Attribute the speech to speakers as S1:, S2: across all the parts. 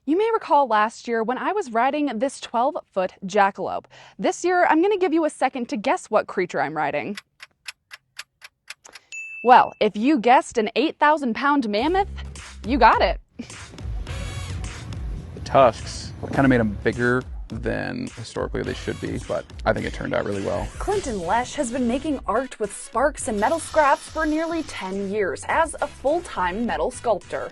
S1: You may recall last year when I was riding this 12-foot jackalope. This year, I'm going to give you a second to guess what creature I'm riding. Well, if you guessed an 8,000-pound mammoth, you got it.
S2: The tusks kind of made them bigger than historically they should be, but I think it turned out really well.
S1: Clinton Lesh has been making art with sparks and metal scraps for nearly 10 years as a full-time metal sculptor.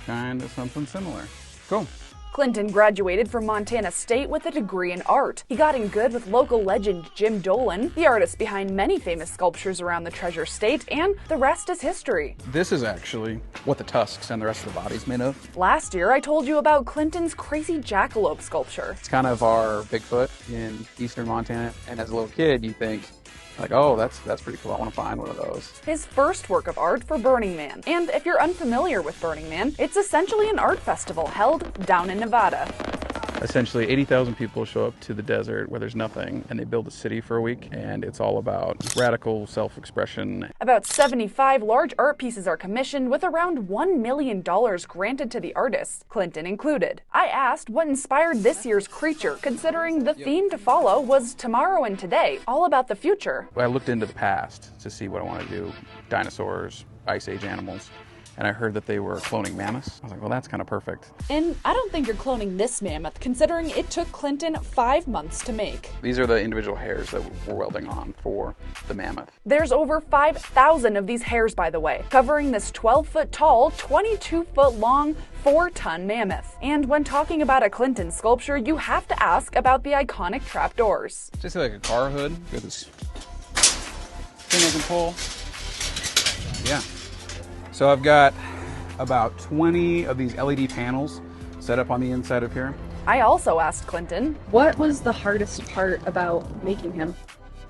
S2: Kind of something similar. Cool.
S1: Clinton graduated from Montana State with a degree in art. He got in good with local legend Jim Dolan, the artist behind many famous sculptures around the Treasure State, and the rest is history.
S2: This is actually what the tusks and the rest of the body's made of.
S1: Last year, I told you about Clinton's crazy jackalope sculpture.
S2: It's kind of our Bigfoot in eastern Montana, and as a little kid, you think, like, oh, that's pretty cool. I want to find one of those.
S1: His first work of art for Burning Man. And if you're unfamiliar with Burning Man, it's essentially an art festival held down in Nevada.
S2: Essentially, 80,000 people show up to the desert where there's nothing, and they build a city for a week, and it's all about radical self-expression.
S1: About 75 large art pieces are commissioned, with around $1 million granted to the artists, Clinton included. I asked what inspired this year's creature, considering the theme to follow was tomorrow and today, all about the future.
S2: I looked into the past to see what I want to do. Dinosaurs, Ice Age animals. And I heard that they were cloning mammoths. I was like, well, that's kind of perfect.
S1: And I don't think you're cloning this mammoth, considering it took Clinton 5 months to make.
S2: These are the individual hairs that we're welding on for the mammoth.
S1: There's over 5,000 of these hairs, by the way, covering this 12-foot tall, 22-foot long, 4-ton mammoth. And when talking about a Clinton sculpture, you have to ask about the iconic trapdoors.
S2: Just like a car hood with this thing I can pull. Yeah. So I've got about 20 of these LED panels set up on the inside of here.
S1: I also asked Clinton,
S3: what was the hardest part about making him?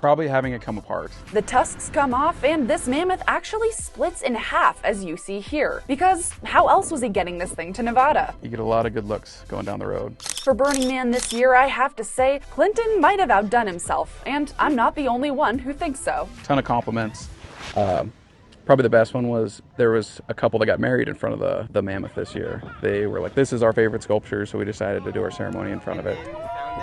S2: Probably having it come apart.
S1: The tusks come off, and this mammoth actually splits in half, as you see here. Because how else was he getting this thing to Nevada?
S2: You get a lot of good looks going down the road.
S1: For Burning Man this year, I have to say, Clinton might have outdone himself, and I'm not the only one who thinks so.
S2: Ton of compliments. Probably the best one was there was a couple that got married in front of the mammoth this year. They were like, this is our favorite sculpture, so we decided to do our ceremony in front of it.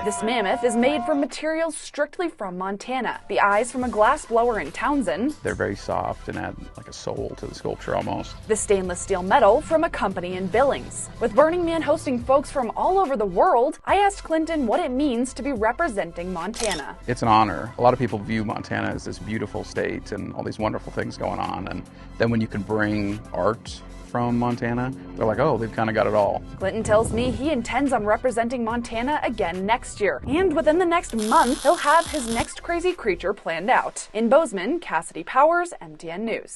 S1: This mammoth is made from materials strictly from Montana. The eyes from a glass blower in Townsend.
S2: They're very soft and add like a soul to the sculpture almost.
S1: The stainless steel metal from a company in Billings. With Burning Man hosting folks from all over the world, I asked Clinton what it means to be representing Montana.
S2: It's an honor. A lot of people view Montana as this beautiful state and all these wonderful things going on. And then when you can bring art from Montana, they're like, oh, they've kind of got it all.
S1: Clinton tells me he intends on representing Montana again next year, and within the next month, he'll have his next crazy creature planned out. In Bozeman, Cassidy Powers, MTN News.